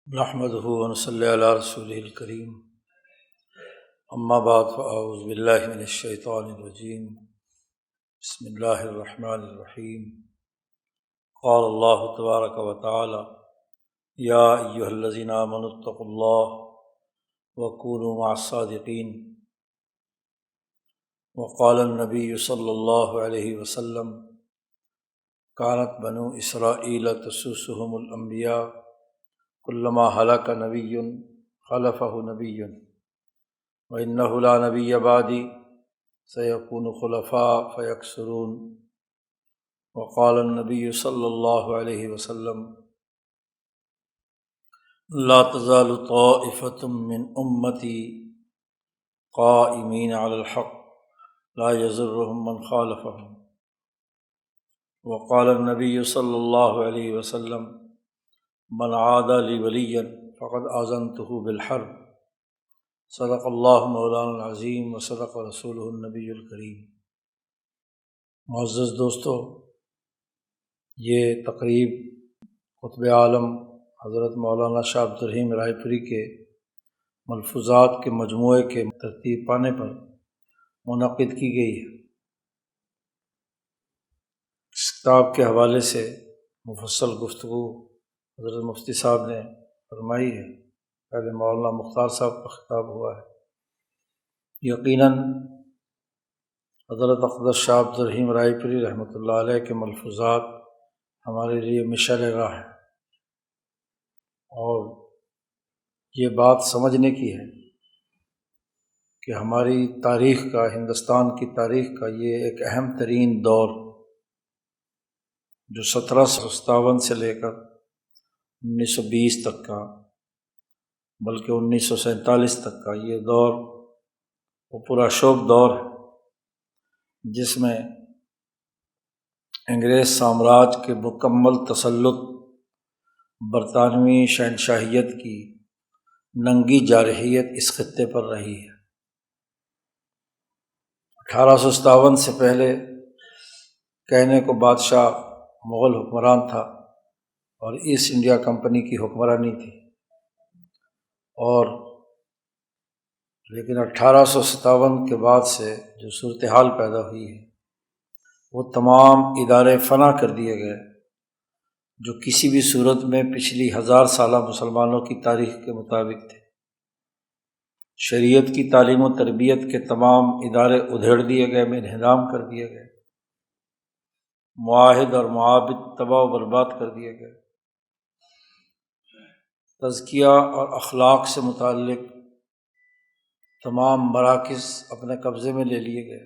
نحمدہ ونصلی علی رسولہ الکریم، اما بعد فاعوذ باللہ من الشیطان الرجیم، بسم اللہ الرحمن الرحیم۔ قال اللہ تبارک و تعالی یا ایہا الذین آمنوا اتقوا اللہ وکونوا مع الصادقین۔ وقال النبی صلی اللہ علیہ وسلم کانت بنو اسرائیل تسوسهم الانبیاء کلما ہلک نبی خلفہ نبی وإنہ لا نبی بعدی سیکون خلفاء فیکثرون۔ وقال النبی صلی اللہ علیہ وسلم لا تزال طائفة من امتی قائمین علی الحق لا یضرهم من خالفهم۔ وقال النبی صلی اللہ علیہ وسلم من عادى لي وليا فقد آذنته بالحرب۔ صدق اللہ مولانا العظیم وصدق رسولہ النبی الکریم۔ معزز دوستو، یہ تقریب قطب عالم حضرت مولانا شاہ عبد الرحیم رائے پوری کے ملفوظات کے مجموعے کے ترتیب پانے پر منعقد کی گئی ہے۔ اس کتاب کے حوالے سے مفصل گفتگو حضرت مفتی صاحب نے فرمائی ہے۔ پہلے مولانا مختار صاحب کا خطاب ہوا ہے۔ یقیناً حضرت اقدس شاہ عبد الرحیم رائے پوری رحمۃ اللہ علیہ کے ملفوظات ہمارے لیے مشعل راہ ہے، اور یہ بات سمجھنے کی ہے کہ ہماری تاریخ کا، ہندوستان کی تاریخ کا یہ ایک اہم ترین دور جو 1757 سے لے کر 1920 تک کا، بلکہ 1947 تک کا یہ دور وہ پورا شوق دور ہے، جس میں انگریز سامراج کے مکمل تسلط، برطانوی شہنشاہیت کی ننگی جارحیت اس خطے پر رہی ہے۔ 1857 سے پہلے کہنے کو بادشاہ مغل حکمران تھا اور ایسٹ انڈیا کمپنی کی حکمرانی تھی، اور لیکن 1857 کے بعد سے جو صورتحال پیدا ہوئی ہے وہ تمام ادارے فنا کر دیے گئے جو کسی بھی صورت میں پچھلی 1000 سالہ مسلمانوں کی تاریخ کے مطابق تھے۔ شریعت کی تعلیم و تربیت کے تمام ادارے ادھیڑ دیے گئے، انہدام کر دیے گئے، معاہد اور معابد تباہ و برباد کر دیے گئے، تزکیہ اور اخلاق سے متعلق تمام مراکز اپنے قبضے میں لے لیے گئے،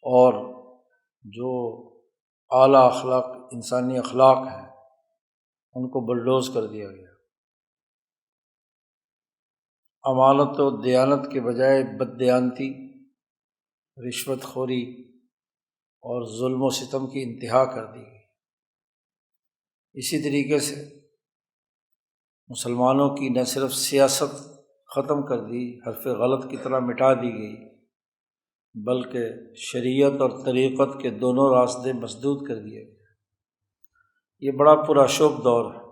اور جو اعلیٰ اخلاق، انسانی اخلاق ہیں، ان کو بلڈوز کر دیا گیا۔ امانت و دیانت کے بجائے بددیانتی، رشوت خوری اور ظلم و ستم کی انتہا کر دی گئی۔ اسی طریقے سے مسلمانوں کی نہ صرف سیاست ختم کر دی، حرف غلط کی طرح مٹا دی گئی، بلکہ شریعت اور طریقت کے دونوں راستے مسدود کر دیے گئے۔ یہ بڑا پراشوب دور ہے۔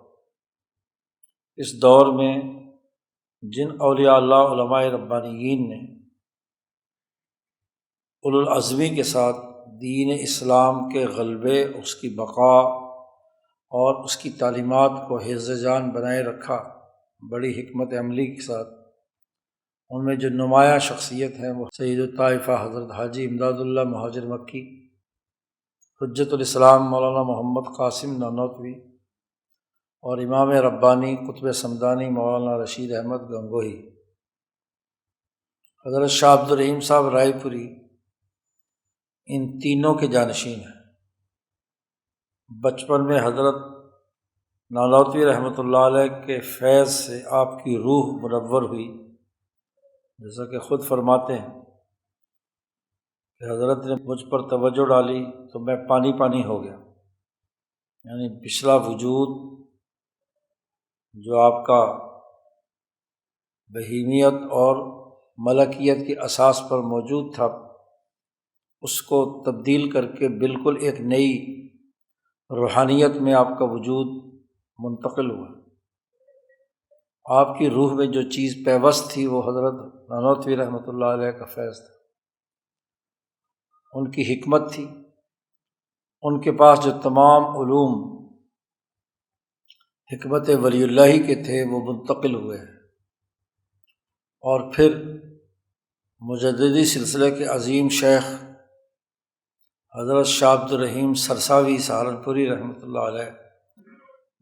اس دور میں جن اولیاء اللہ، علماء ربانیین نے اولوالعزمی کے ساتھ دین اسلام کے غلبے، اس کی بقا اور اس کی تعلیمات کو حفظ جان بنائے رکھا بڑی حکمت عملی کے ساتھ، ان میں جو نمایاں شخصیت ہیں وہ سید الطائفہ حضرت حاجی امداد اللہ مہاجر مکی، حجت الاسلام مولانا محمد قاسم نانوتوی، اور امام ربانی قطب سمدانی مولانا رشید احمد گنگوہی۔ حضرت شاہ عبد الرحیم صاحب رائے پوری ان تینوں کے جانشین ہیں۔ بچپن میں حضرت نانوتوی رحمۃ اللہ علیہ کے فیض سے آپ کی روح منور ہوئی، جیسا کہ خود فرماتے ہیں کہ حضرت نے مجھ پر توجہ ڈالی تو میں پانی پانی ہو گیا، یعنی پچھلا وجود جو آپ کا بہیمیت اور ملکیت کی اساس پر موجود تھا، اس کو تبدیل کر کے بالکل ایک نئی روحانیت میں آپ کا وجود منتقل ہوا۔ آپ کی روح میں جو چیز پیوست تھی وہ حضرت نانوتوی رحمۃ اللہ علیہ کا فیض تھا، ان کی حکمت تھی، ان کے پاس جو تمام علوم حکمت ولی اللہ کے تھے وہ منتقل ہوئے ہیں، اور پھر مجددی سلسلے کے عظیم شیخ حضرت شاہ عبد الرحیم سرساوی سہارنپوری رحمۃ اللہ علیہ،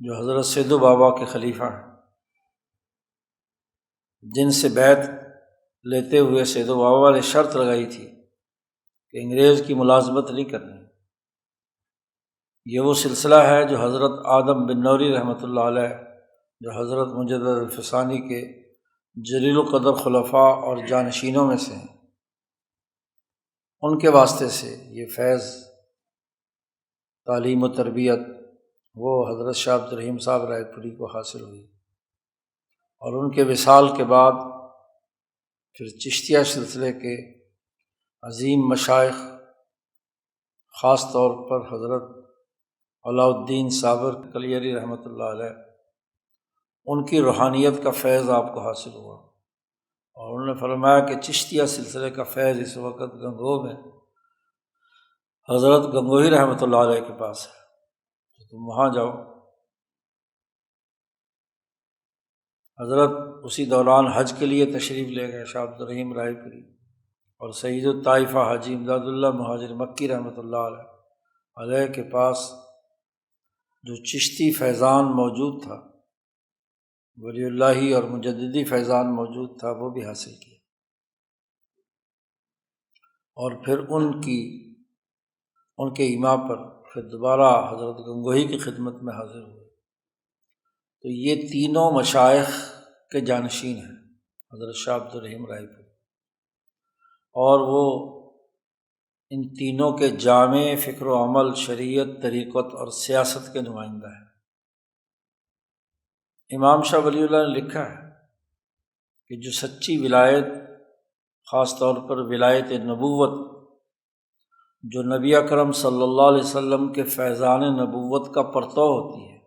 جو حضرت سیدو بابا کے خلیفہ ہیں، جن سے بیعت لیتے ہوئے سیدو بابا نے شرط لگائی تھی کہ انگریز کی ملازمت نہیں کرنی۔ یہ وہ سلسلہ ہے جو حضرت آدم بن نوری رحمۃ اللہ علیہ، جو حضرت مجدد الفسانی کے جلیل القدر خلفاء اور جانشینوں میں سے ہیں، ان کے واسطے سے یہ فیض، تعلیم و تربیت وہ حضرت شاہ عبد الرحیم صاحب رائے پوری کو حاصل ہوئی، اور ان کے وصال کے بعد پھر چشتیہ سلسلے کے عظیم مشائخ، خاص طور پر حضرت علاء الدین صابر کلیری رحمۃ اللہ علیہ، ان کی روحانیت کا فیض آپ کو حاصل ہوا، اور انہوں نے فرمایا کہ چشتیہ سلسلے کا فیض اس وقت گنگو میں حضرت گنگوہی رحمۃ اللہ علیہ کے پاس ہے، تو تم وہاں جاؤ۔ حضرت اسی دوران حج کے لیے تشریف لے گئے شاہ عبد الرحیم رائے پوری، اور سید الطائفہ حاجی امداد اللہ مہاجر مکی رحمۃ اللہ علیہ کے پاس جو چشتی فیضان موجود تھا، ولی اللہ اور مجددی فیضان موجود تھا، وہ بھی حاصل کیا، اور پھر ان کے ایما پر پھر دوبارہ حضرت گنگوہی کی خدمت میں حاضر ہوئے۔ تو یہ تینوں مشائخ کے جانشین ہیں حضرت شاہ عبد الرحیم رائے پوری، اور وہ ان تینوں کے جامع فکر و عمل، شریعت، طریقت اور سیاست کے نمائندہ ہیں۔ امام شاہ ولی اللہ نے لکھا ہے کہ جو سچی ولایت، خاص طور پر ولایت نبوت، جو نبی اکرم صلی اللہ علیہ وسلم کے فیضان نبوت کا پرتو ہوتی ہے،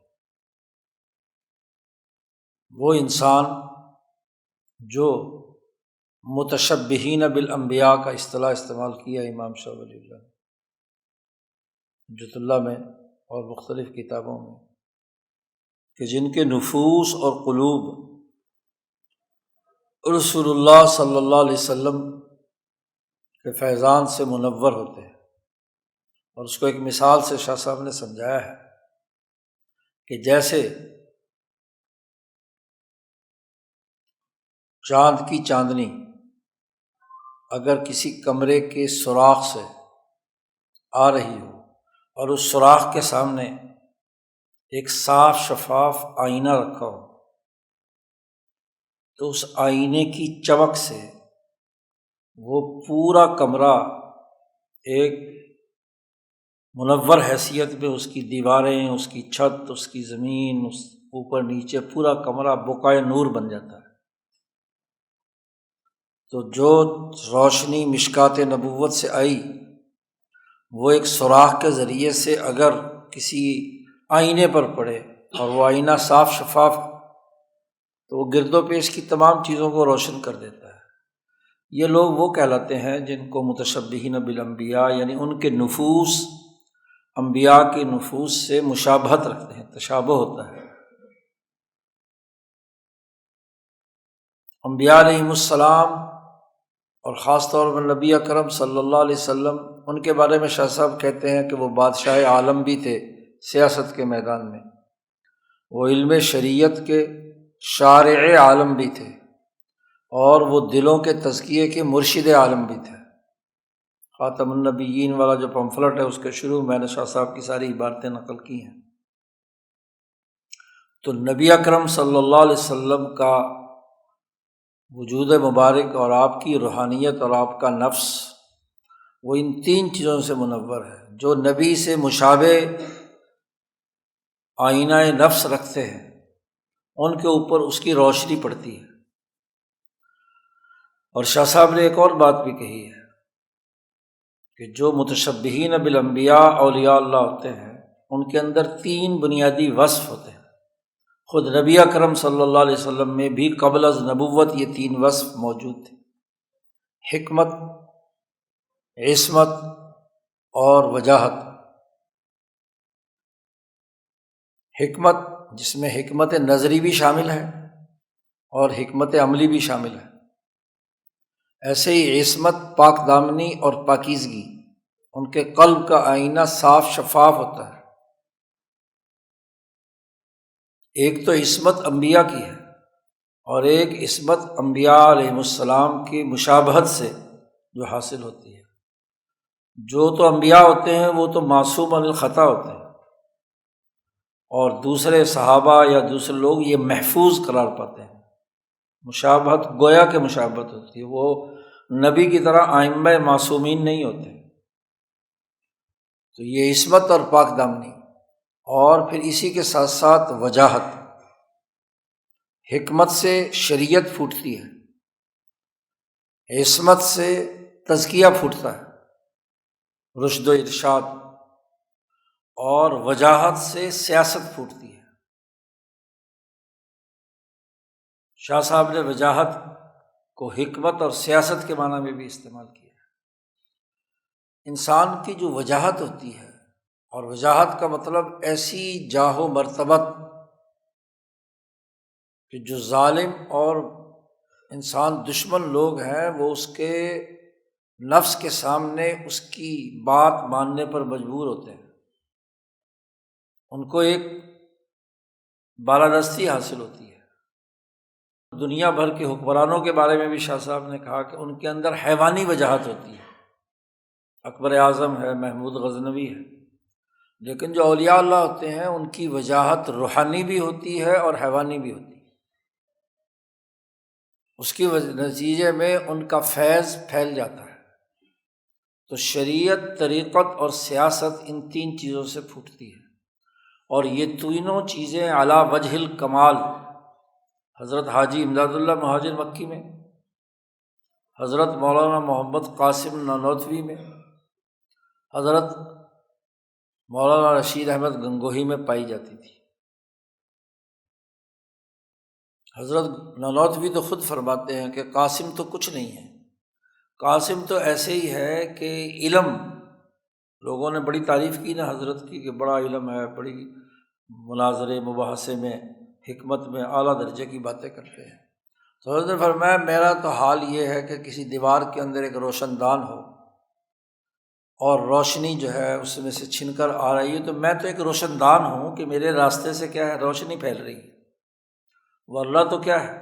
وہ انسان جو متشبہین بالانبیاء کا اصطلاح استعمال کیا امام شاہ ولی اللہ نے حجۃ اللہ میں اور مختلف کتابوں میں، کہ جن کے نفوس اور قلوب رسول اللہ صلی اللہ علیہ وسلم کے فیضان سے منور ہوتے ہیں، اور اس کو ایک مثال سے شاہ صاحب نے سمجھایا ہے کہ جیسے چاند کی چاندنی اگر کسی کمرے کے سوراخ سے آ رہی ہو اور اس سوراخ کے سامنے ایک صاف شفاف آئینہ رکھا ہو، تو اس آئینے کی چمک سے وہ پورا کمرہ ایک منور حیثیت میں، اس کی دیواریں، اس کی چھت، اس کی زمین، اس اوپر نیچے پورا کمرہ بقعۂ نور بن جاتا ہے۔ تو جو روشنی مشکات نبوت سے آئی، وہ ایک سوراخ کے ذریعے سے اگر کسی آئینے پر پڑے اور وہ آئینہ صاف شفاف، تو وہ گرد و پیش کی تمام چیزوں کو روشن کر دیتا ہے۔ یہ لوگ وہ کہلاتے ہیں جن کو متشبہین بالانبیاء، یعنی ان کے نفوس انبیاء کے نفوس سے مشابہت رکھتے ہیں، تشابہ ہوتا ہے۔ انبیاء علیہم السلام اور خاص طور پر نبی اکرم صلی اللہ علیہ وسلم، ان کے بارے میں شاہ صاحب کہتے ہیں کہ وہ بادشاہ عالم بھی تھے سیاست کے میدان میں، وہ علم شریعت کے شارع عالم بھی تھے، اور وہ دلوں کے تزکیے کے مرشد عالم بھی تھے۔ خاتم النبیین والا جو پمفلٹ ہے، اس کے شروع میں نے شاہ صاحب کی ساری عبارتیں نقل کی ہیں۔ تو نبی اکرم صلی اللہ علیہ وسلم کا وجود مبارک اور آپ کی روحانیت اور آپ کا نفس، وہ ان تین چیزوں سے منور ہے۔ جو نبی سے مشابہ آئینہ نفس رکھتے ہیں، ان کے اوپر اس کی روشنی پڑتی ہے۔ اور شاہ صاحب نے ایک اور بات بھی کہی ہے کہ جو متشبہین بالانبیاء اولیاء اللہ ہوتے ہیں، ان کے اندر تین بنیادی وصف ہوتے ہیں، خود نبی اکرم صلی اللہ علیہ وسلم میں بھی قبل از نبوت یہ تین وصف موجود تھے: حکمت، عصمت اور وجاہت۔ حکمت جس میں حکمت نظری بھی شامل ہے اور حکمت عملی بھی شامل ہے، ایسے ہی عصمت، پاک دامنی اور پاکیزگی، ان کے قلب کا آئینہ صاف شفاف ہوتا ہے۔ ایک تو عصمت انبیاء کی ہے اور ایک عصمت انبیاء علیہم السلام کی مشابہت سے جو حاصل ہوتی ہے۔ جو تو انبیاء ہوتے ہیں وہ تو معصوم عن الخطا ہوتے ہیں، اور دوسرے صحابہ یا دوسرے لوگ یہ محفوظ قرار پاتے ہیں۔ مشابہت گویا کہ مشابہت ہوتی ہے، وہ نبی کی طرح ائمہ معصومین نہیں ہوتے۔ تو یہ عصمت اور پاک دامنی، اور پھر اسی کے ساتھ ساتھ وجاہت۔ حکمت سے شریعت پھوٹتی ہے، عصمت سے تزکیہ پھوٹتا ہے، رشد و ارشاد، اور وجاہت سے سیاست پھوٹتی ہے۔ شاہ صاحب نے وجاہت کو حکمت اور سیاست کے معنی میں بھی استعمال کیا ہے۔ انسان کی جو وجاہت ہوتی ہے، اور وجاہت کا مطلب ایسی جاہ و مرتبت کہ جو ظالم اور انسان دشمن لوگ ہیں وہ اس کے نفس کے سامنے اس کی بات ماننے پر مجبور ہوتے ہیں، ان کو ایک بالادستی حاصل ہوتی ہے۔ دنیا بھر کے حکمرانوں کے بارے میں بھی شاہ صاحب نے کہا کہ ان کے اندر حیوانی وجاہت ہوتی ہے۔ اکبر اعظم ہے، محمود غزنوی ہے، لیکن جو اولیاء اللہ ہوتے ہیں ان کی وجاہت روحانی بھی ہوتی ہے اور حیوانی بھی ہوتی ہے۔ اس کے نتیجے میں ان کا فیض پھیل جاتا ہے۔ تو شریعت، طریقت اور سیاست ان تین چیزوں سے پھوٹتی ہے، اور یہ تینوں چیزیں علی وجہ الکمال حضرت حاجی امداد اللہ مہاجر مکی میں، حضرت مولانا محمد قاسم نانوتوی میں، حضرت مولانا رشید احمد گنگوہی میں پائی جاتی تھی۔ حضرت نانوتوی تو خود فرماتے ہیں کہ قاسم تو کچھ نہیں ہے، قاسم تو ایسے ہی ہے کہ علم، لوگوں نے بڑی تعریف کی نا حضرت کی کہ بڑا علم ہے، بڑی مناظرے مباحثے میں، حکمت میں اعلیٰ درجے کی باتیں کرتے ہیں۔ تو حضرت نے فرمایا میرا تو حال یہ ہے کہ کسی دیوار کے اندر ایک روشن دان ہو اور روشنی جو ہے اس میں سے چھن کر آ رہی ہے، تو میں تو ایک روشن دان ہوں کہ میرے راستے سے کیا ہے، روشنی پھیل رہی ہے، ورنہ تو کیا ہے،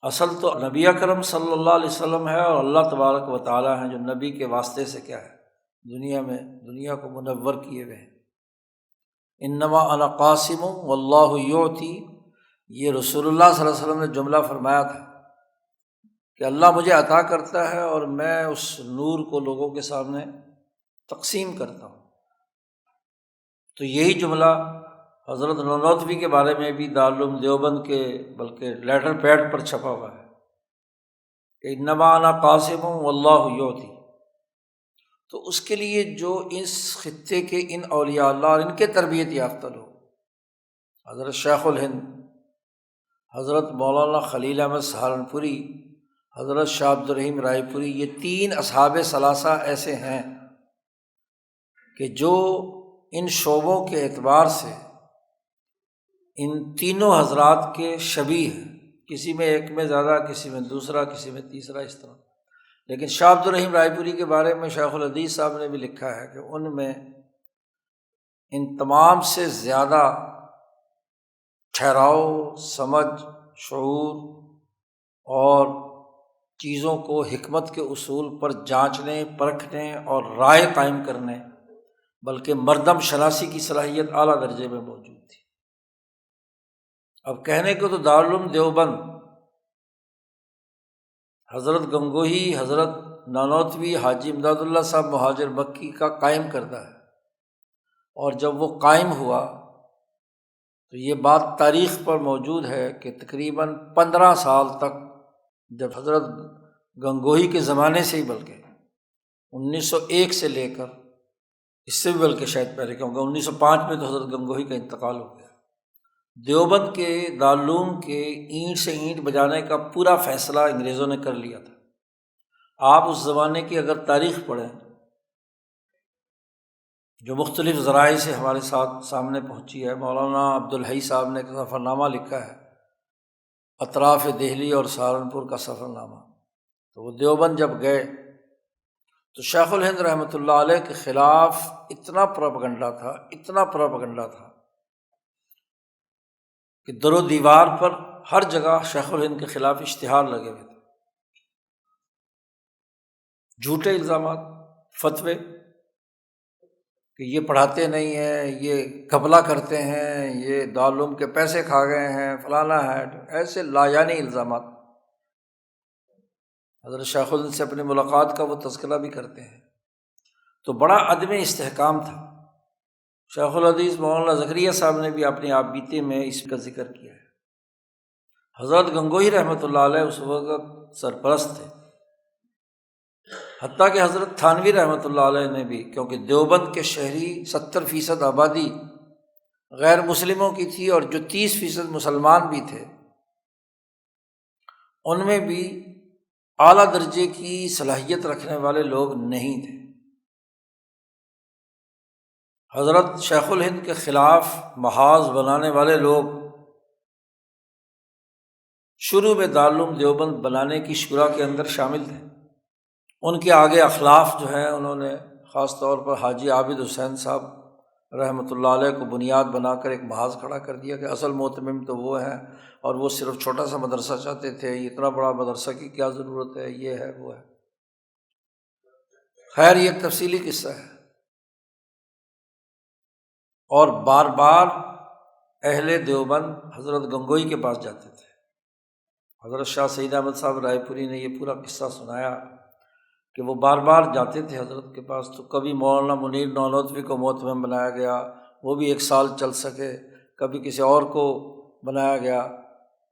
اصل تو نبی اکرم صلی اللہ علیہ وسلم ہے، اور اللہ تبارک و تعالیٰ ہیں جو نبی کے واسطے سے کیا ہے دنیا کو منور کیے ہوئے ہیں۔ انما انا قاسم واللہ یعطی، یہ رسول اللہ صلی اللہ علیہ وسلم نے جملہ فرمایا تھا کہ اللہ مجھے عطا کرتا ہے اور میں اس نور کو لوگوں کے سامنے تقسیم کرتا ہوں۔ تو یہی جملہ حضرت نانوتوی کے بارے میں بھی دارالعلوم دیوبند کے بلکہ لیٹر پیڈ پر چھپا ہوا ہے کہ انما انا قاسم واللہ یعطی۔ تو اس کے لیے جو اس خطے کے ان اولیاء اللہ اور ان کے تربیت یافتہ لوگ، حضرت شیخ الہند، حضرت مولانا خلیل احمد سہارنپوری، حضرت شاہ عبد الرحیم رائے پوری، یہ تین اصحاب ثلاثہ ایسے ہیں کہ جو ان شعبوں کے اعتبار سے ان تینوں حضرات کے شبیہ ہیں، کسی میں ایک میں زیادہ، کسی میں دوسرا، کسی میں تیسرا، اس طرح۔ لیکن شاہ عبد الرحیم رائے پوری کے بارے میں شیخ الحدیث صاحب نے بھی لکھا ہے کہ ان میں ان تمام سے زیادہ ٹھہراؤ، سمجھ، شعور اور چیزوں کو حکمت کے اصول پر جانچنے، پرکھنے اور رائے قائم کرنے، بلکہ مردم شناسی کی صلاحیت اعلیٰ درجے میں موجود تھی۔ اب کہنے کو تو دارالعلوم دیوبند حضرت گنگوہی، حضرت نانوتوی، حاجی امداد اللہ صاحب مہاجر مکی کا قائم کردہ ہے، اور جب وہ قائم ہوا تو یہ بات تاریخ پر موجود ہے کہ تقریباً 15 سال تک، جب حضرت گنگوہی کے زمانے سے ہی، بلکہ 1901 سے لے کر، اس سے بھی بلکہ شاید پہلے، کیونکہ 1905 میں تو حضرت گنگوہی کا انتقال ہو گیا، دیوبند کے دارالعلوم کے اینٹ سے اینٹ بجانے کا پورا فیصلہ انگریزوں نے کر لیا تھا۔ آپ اس زمانے کی اگر تاریخ پڑھیں جو مختلف ذرائع سے ہمارے ساتھ سامنے پہنچی ہے، مولانا عبدالحی صاحب نے ایک سفر نامہ لکھا ہے، اطراف دہلی اور سہارنپور کا سفر نامہ۔ تو وہ دیوبند جب گئے تو شیخ الہند رحمۃ اللہ علیہ کے خلاف اتنا پروپیگنڈا تھا کہ در و دیوار پر ہر جگہ شیخ الہند کے خلاف اشتہار لگے ہوئے تھے، جھوٹے الزامات، فتوے کہ یہ پڑھاتے نہیں ہیں، یہ گھپلا کرتے ہیں، یہ دارالعلوم کے پیسے کھا گئے ہیں، فلانا ہے، ایسے لایعنی الزامات۔ حضرت شیخ الہند سے اپنی ملاقات کا وہ تذکرہ بھی کرتے ہیں، تو بڑا عدم استحکام تھا۔ شیخ الحدیث مولانا زکریا صاحب نے بھی اپنی آپ بیتے میں اس کا ذکر کیا ہے۔ حضرت گنگوہی رحمۃ اللہ علیہ اس وقت سرپرست تھے، حتیٰ کہ حضرت تھانوی رحمۃ اللہ علیہ نے بھی، کیونکہ دیوبند کے شہری 70% آبادی غیر مسلموں کی تھی اور جو 30% مسلمان بھی تھے، ان میں بھی اعلیٰ درجے کی صلاحیت رکھنے والے لوگ نہیں تھے۔ حضرت شیخ الہند کے خلاف محاذ بنانے والے لوگ شروع میں دارالعلوم دیوبند بنانے کی شورا کے اندر شامل تھے۔ ان کے آگے اخلاف جو ہیں، انہوں نے خاص طور پر حاجی عابد حسین صاحب رحمۃ اللہ علیہ کو بنیاد بنا کر ایک محاذ کھڑا کر دیا کہ اصل مہتمم تو وہ ہیں، اور وہ صرف چھوٹا سا مدرسہ چاہتے تھے، اتنا بڑا مدرسہ کی کیا ضرورت ہے، یہ ہے وہ ہے۔ خیر، یہ ایک تفصیلی قصہ ہے، اور بار بار اہل دیوبند حضرت گنگوئی کے پاس جاتے تھے۔ حضرت شاہ سعید احمد صاحب رائے پوری نے یہ پورا قصہ سنایا کہ وہ بار بار جاتے تھے حضرت کے پاس، تو کبھی مولانا منیر نانوتوی کو مہتمم بنایا گیا، وہ بھی 1 سال چل سکے، کبھی کسی اور کو بنایا گیا،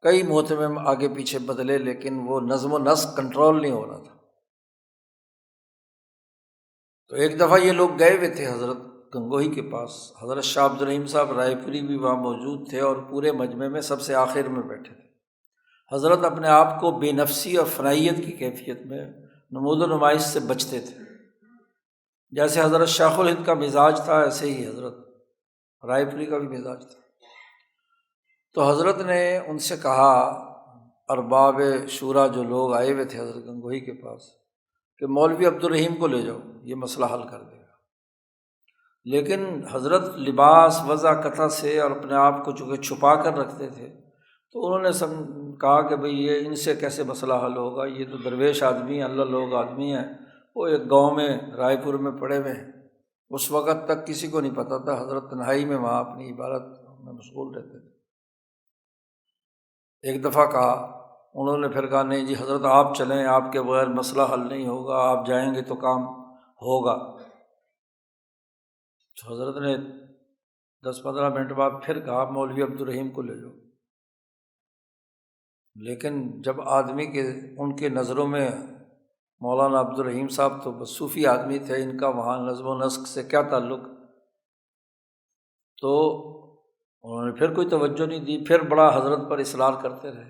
کئی مہتمم آگے پیچھے بدلے، لیکن وہ نظم و نسق کنٹرول نہیں ہو رہا تھا۔ تو ایک دفعہ یہ لوگ گئے ہوئے تھے حضرت گنگوہی کے پاس، حضرت شاہ عبد الرحیم صاحب رائے پوری بھی وہاں موجود تھے اور پورے مجمع میں سب سے آخر میں بیٹھے تھے۔ حضرت اپنے آپ کو بے نفسی اور فنائیت کی کیفیت میں نمود و نمائش سے بچتے تھے، جیسے حضرت شیخ الہند کا مزاج تھا ایسے ہی حضرت رائے پوری کا بھی مزاج تھا۔ تو حضرت نے ان سے کہا، ارباب شورا جو لوگ آئے ہوئے تھے حضرت گنگوہی کے پاس، کہ مولوی عبد الرحیم کو لے جاؤ، یہ مسئلہ حل کر دے گا۔ لیکن حضرت لباس وضع قطع سے اور اپنے آپ کو چونکہ چھپا کر رکھتے تھے، تو انہوں نے کہا کہ بھئی یہ ان سے کیسے مسئلہ حل ہوگا، یہ تو درویش آدمی ہیں، اللہ لوگ آدمی ہیں، وہ ایک گاؤں میں رائے پور میں پڑے ہوئے ہیں۔ اس وقت تک کسی کو نہیں پتہ تھا، حضرت تنہائی میں وہاں اپنی عبادت میں مشغول رہتے تھے۔ ایک دفعہ کہا، انہوں نے پھر کہا نہیں جی حضرت آپ چلیں، آپ کے بغیر مسئلہ حل نہیں ہوگا، آپ جائیں گے تو کام ہوگا۔ تو حضرت نے 10-15 منٹ بعد پھر کہا مولوی عبد الرحیم کو لے جاؤ۔ لیکن جب آدمی کے ان کے نظروں میں مولانا عبد الرحیم صاحب تو بس صوفی آدمی تھے، ان کا وہاں نظم و نسق سے کیا تعلق، تو انہوں نے پھر کوئی توجہ نہیں دی، پھر بڑا حضرت پر اصرار کرتے رہے۔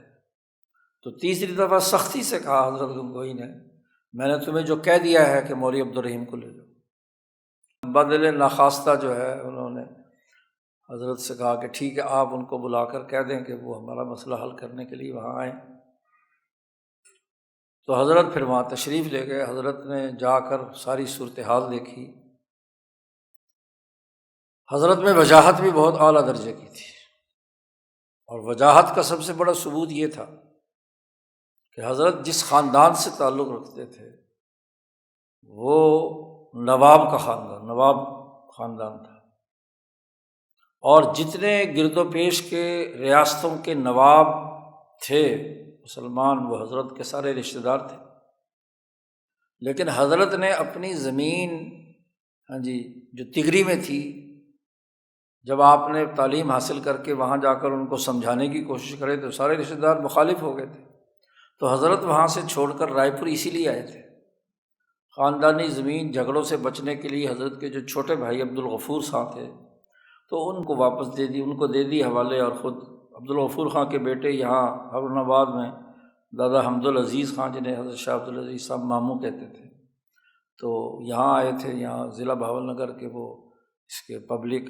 تو تیسری دفعہ سختی سے کہا حضرت گنگوہی نے، میں نے تمہیں جو کہہ دیا ہے کہ مولوی عبد الرحیم کو لے جاؤ۔ بدل ناخواستہ جو ہے انہوں نے حضرت سے کہا کہ ٹھیک ہے، آپ ان کو بلا کر کہہ دیں کہ وہ ہمارا مسئلہ حل کرنے کے لیے وہاں آئیں۔ تو حضرت پھر وہاں تشریف لے گئے۔ حضرت نے جا کر ساری صورتحال دیکھی۔ حضرت میں وجاہت بھی بہت اعلیٰ درجے کی تھی، اور وجاہت کا سب سے بڑا ثبوت یہ تھا کہ حضرت جس خاندان سے تعلق رکھتے تھے وہ نواب کا خاندان، نواب خاندان تھا، اور جتنے گرد و پیش کے ریاستوں کے نواب تھے مسلمان، وہ حضرت کے سارے رشتہ دار تھے۔ لیکن حضرت نے اپنی زمین جو تگری میں تھی، جب آپ نے تعلیم حاصل کر کے وہاں جا کر ان کو سمجھانے کی کوشش کرے تو سارے رشتہ دار مخالف ہو گئے تھے، تو حضرت وہاں سے چھوڑ کر رائے پور اسی لیے آئے تھے، خاندانی زمین جھگڑوں سے بچنے کے لیے۔ حضرت کے جو چھوٹے بھائی عبد الغفور صاحب تھے، تو ان کو واپس دے دی، ان کو دے دی حوالے، اور خود عبدالغفور خان کے بیٹے یہاں ہارون آباد میں دادا حمد العزیز خان، جنہیں حضرت شاہ عبدالعزیز صاحب ماموں کہتے تھے، تو یہاں آئے تھے، یہاں ضلع بہاول نگر کے وہ اس کے پبلک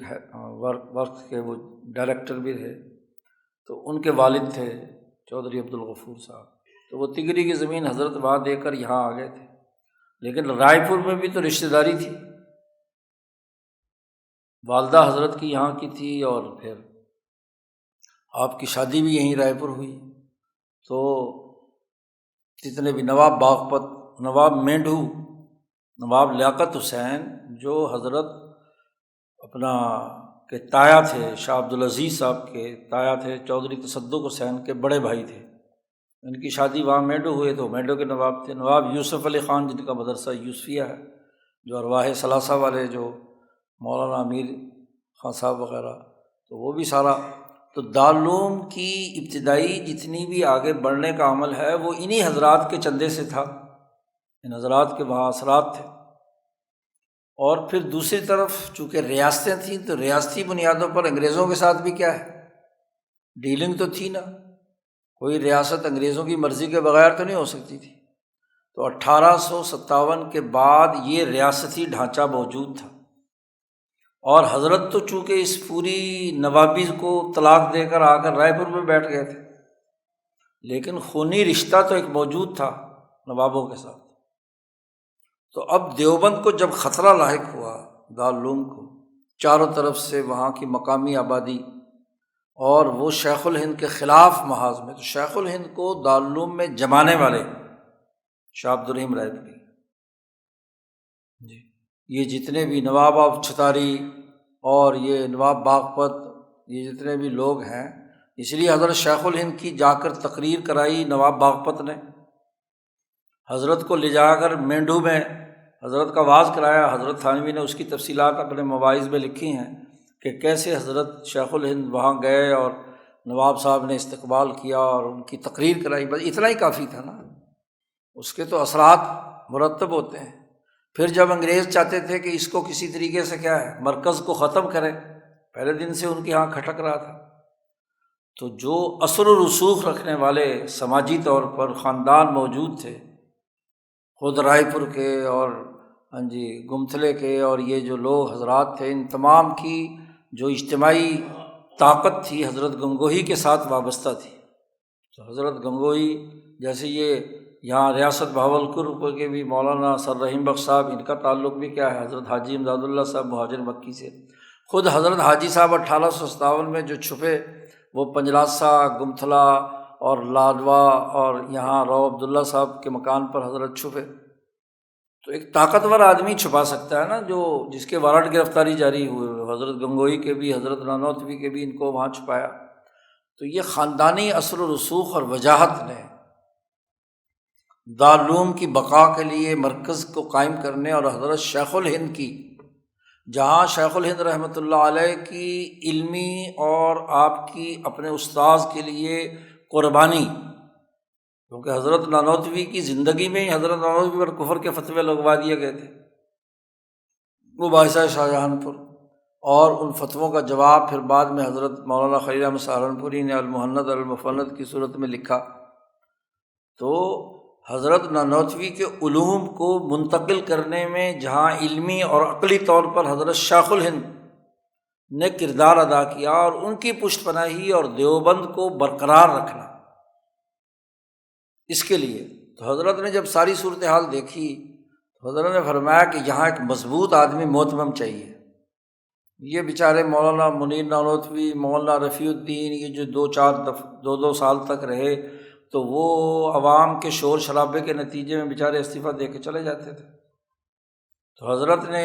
ورک کے وہ ڈائریکٹر بھی تھے، تو ان کے والد تھے چودھری عبدالغفور صاحب، تو وہ تگری کی زمین حضرت وہاں دے کر یہاں آ گئے تھے، لیکن رائے پور میں بھی تو رشتہ داری تھی، والدہ حضرت کی یہاں کی تھی، اور پھر آپ کی شادی بھی یہیں رائے پور ہوئی، تو جتنے بھی نواب باغپت، نواب مینڈھو، نواب لیاقت حسین جو حضرت اپنا کے تایا تھے، شاہ عبدالعزیز صاحب کے تایا تھے، چودھری تصدق حسین کے بڑے بھائی تھے، ان کی شادی وہاں مینڈھو ہوئے، تو مینڈھو کے نواب تھے، نواب یوسف علی خان جن کا مدرسہ یوسفیہ ہے، جو ارواح ثلاثہ والے، جو مولانا امیر خان صاحب وغیرہ، تو وہ بھی سارا، تو دارالعلوم کی ابتدائی جتنی بھی آگے بڑھنے کا عمل ہے وہ انہی حضرات کے چندے سے تھا، ان حضرات کے وہاں اثرات تھے۔ اور پھر دوسری طرف چونکہ ریاستیں تھیں تو ریاستی بنیادوں پر انگریزوں کے ساتھ بھی کیا ہے ڈیلنگ تو تھی نا، کوئی ریاست انگریزوں کی مرضی کے بغیر تو نہیں ہو سکتی تھی، تو 1857 کے بعد یہ ریاستی ڈھانچہ موجود تھا، اور حضرت تو چونکہ اس پوری نوابی کو طلاق دے کر آ کر رائے پور میں بیٹھ گئے تھے، لیکن خونی رشتہ تو ایک موجود تھا نوابوں کے ساتھ۔ تو اب دیوبند کو جب خطرہ لاحق ہوا، دارالعلوم کو، چاروں طرف سے وہاں کی مقامی آبادی، اور وہ شیخ الہند کے خلاف محاذ میں، تو شیخ الہند کو دارالعلوم میں جمانے والے شاہ عبدالرحیم رائے پوری جی، یہ جتنے بھی نواب آف چھتاری اور یہ نواب باغپت، یہ جتنے بھی لوگ ہیں، اس لیے حضرت شیخ الہند کی جا کر تقریر کرائی نواب باغپت نے، حضرت کو لے جا کر مینڈھو میں حضرت کا واعظ کرایا۔ حضرت تھانوی نے اس کی تفصیلات اپنے مواعظ میں لکھی ہیں کہ کیسے حضرت شیخ الہند وہاں گئے اور نواب صاحب نے استقبال کیا اور ان کی تقریر کرائی، بس اتنا ہی کافی تھا نا، اس کے تو اثرات مرتب ہوتے ہیں۔ پھر جب انگریز چاہتے تھے کہ اس کو کسی طریقے سے کیا ہے مرکز کو ختم کرے، پہلے دن سے ان کے یہاں کھٹک رہا تھا، تو جو اثر و رسوخ رکھنے والے سماجی طور پر خاندان موجود تھے، خود رائے پور کے اور گمتھلے کے، اور یہ جو لوگ حضرات تھے، ان تمام کی جو اجتماعی طاقت تھی حضرت گنگوہی کے ساتھ وابستہ تھی۔ تو حضرت گنگوہی جیسے یہ یہاں ریاست بہاولپور کے بھی مولانا سر رحیم بخش صاحب، ان کا تعلق بھی کیا ہے حضرت حاجی امداد اللہ صاحب مہاجر مکی سے۔ خود حضرت حاجی صاحب 1857 میں جو چھپے، وہ پنجراسہ، گمتھلا اور لاڈوا اور یہاں رو عبداللہ صاحب کے مکان پر حضرت چھپے، تو ایک طاقتور آدمی چھپا سکتا ہے نا، جو جس کے وارنٹ گرفتاری جاری ہوئے، حضرت گنگوہی کے بھی، حضرت نانوتوی کے بھی، ان کو وہاں چھپایا۔ تو یہ خاندانی اثر و رسوخ اور وجاہت نے دارالعلوم کی بقا کے لیے مرکز کو قائم کرنے، اور حضرت شیخ الہند کی، جہاں شیخ الہند رحمۃ اللہ علیہ کی علمی اور آپ کی اپنے استاذ کے لیے قربانی، کیونکہ حضرت نانوتوی کی زندگی میں ہی حضرت نانوتوی پر کفر کے فتوے لگوا دیے گئے تھے، وہ بادشاہ شاہجہان پور، اور ان فتووں کا جواب پھر بعد میں حضرت مولانا خلیل احمد سہارنپوری نے المہند المفند کی صورت میں لکھا۔ تو حضرت نانوتوی کے علوم کو منتقل کرنے میں جہاں علمی اور عقلی طور پر حضرت شیخ الہند نے کردار ادا کیا، اور ان کی پشت پناہی اور دیوبند کو برقرار رکھنا، اس کے لیے تو حضرت نے جب ساری صورتحال دیکھی تو حضرت نے فرمایا کہ یہاں ایک مضبوط آدمی محتمم چاہیے۔ یہ بیچارے مولانا منیر نانوتوی، مولانا رفیع الدین، یہ جو دو سال تک رہے، تو وہ عوام کے شور شرابے کے نتیجے میں بیچارے استعفیٰ دے کے چلے جاتے تھے۔ تو حضرت نے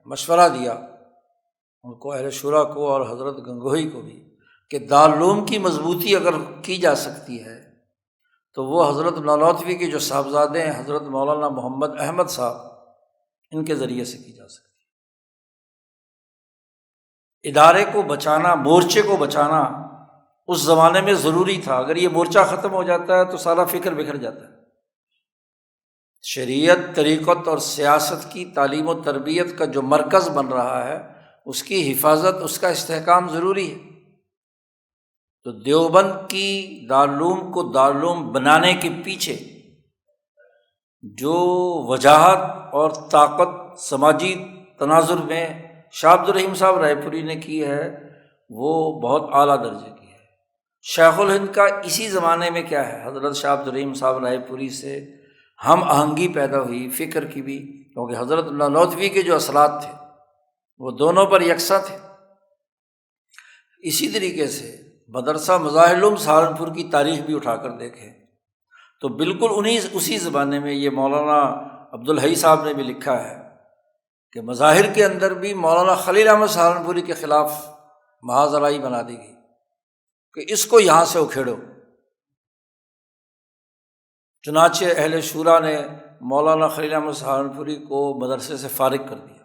مشورہ دیا ان کو، اہل شورا کو اور حضرت گنگوہی کو بھی، کہ دارالعلوم کی مضبوطی اگر کی جا سکتی ہے تو وہ حضرت نانوتوی کے جو صاحبزادے ہیں حضرت مولانا محمد احمد صاحب، ان کے ذریعے سے کی جا سکتی ہے۔ ادارے کو بچانا، مورچے کو بچانا اس زمانے میں ضروری تھا، اگر یہ مورچہ ختم ہو جاتا ہے تو سارا فکر بکھر جاتا ہے۔ شریعت، طریقت اور سیاست کی تعلیم و تربیت کا جو مرکز بن رہا ہے اس کی حفاظت، اس کا استحکام ضروری ہے۔ تو دیوبند کی دارالعلوم کو دارالعلوم بنانے کے پیچھے جو وجاہت اور طاقت سماجی تناظر میں شاہ عبد الرحیم صاحب رائے پوری نے کی ہے، وہ بہت اعلیٰ درجے کی ہے۔ شیخ الہند کا اسی زمانے میں کیا ہے، حضرت شاہ عبد الرحیم صاحب رائے پوری سے ہم آہنگی پیدا ہوئی فکر کی بھی، کیونکہ حضرت نانوتوی کے جو اثرات تھے وہ دونوں پر یکساں تھے۔ اسی طریقے سے مدرسہ مظاہر العلوم سہارنپور کی تاریخ بھی اٹھا کر دیکھیں تو بالکل اسی زمانے میں یہ مولانا عبدالحی صاحب نے بھی لکھا ہے کہ مظاہر کے اندر بھی مولانا خلیل احمد سہارنپوری کے خلاف محاذ الائی بنا دی گئی کہ اس کو یہاں سے اکھیڑو۔ چنانچہ اہل شورا نے مولانا خلیل احمد سہارنپوری کو مدرسے سے فارغ کر دیا۔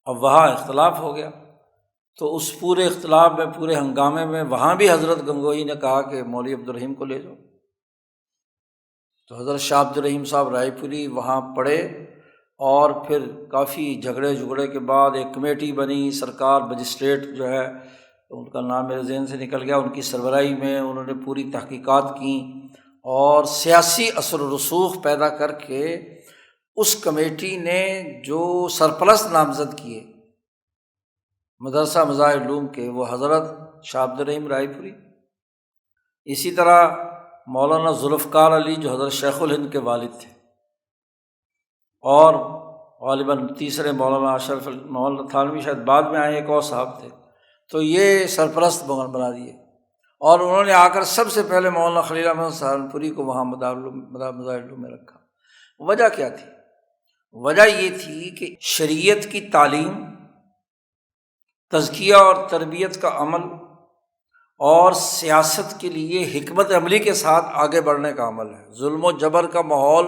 اب وہاں اختلاف ہو گیا، تو اس پورے اختلاف میں، پورے ہنگامے میں وہاں بھی حضرت گنگوہی نے کہا کہ مولوی عبدالرحیم کو لے جاؤ۔ تو حضرت شاہ عبد الرحیم صاحب رائے پوری وہاں پڑھے، اور پھر کافی جھگڑے کے بعد ایک کمیٹی بنی، سرکار مجسٹریٹ جو ہے ان کا نام میرے ذہن سے نکل گیا، ان کی سربراہی میں انہوں نے پوری تحقیقات کیں اور سیاسی اثر و رسوخ پیدا کر کے اس کمیٹی نے جو سرپرست نامزد کیے مدرسہ مظاہر العلوم کے، وہ حضرت شاہ عبد الرحیم رائے پوری، اسی طرح مولانا ذوالفقار علی جو حضرت شیخ الہند کے والد تھے، اور غالباً تیسرے مولانا اشرف مولانا تھانوی شاید بعد میں آئے، ایک اور صاحب تھے، تو یہ سرپرست بنا دیے۔ اور انہوں نے آ کر سب سے پہلے مولانا خلیل احمد سہارنپوری کو وہاں مظاہر العلوم میں رکھا۔ وجہ کیا تھی؟ وجہ یہ تھی کہ شریعت کی تعلیم، تزکیہ اور تربیت کا عمل، اور سیاست کے لیے حکمت عملی کے ساتھ آگے بڑھنے کا عمل ہے۔ ظلم و جبر کا ماحول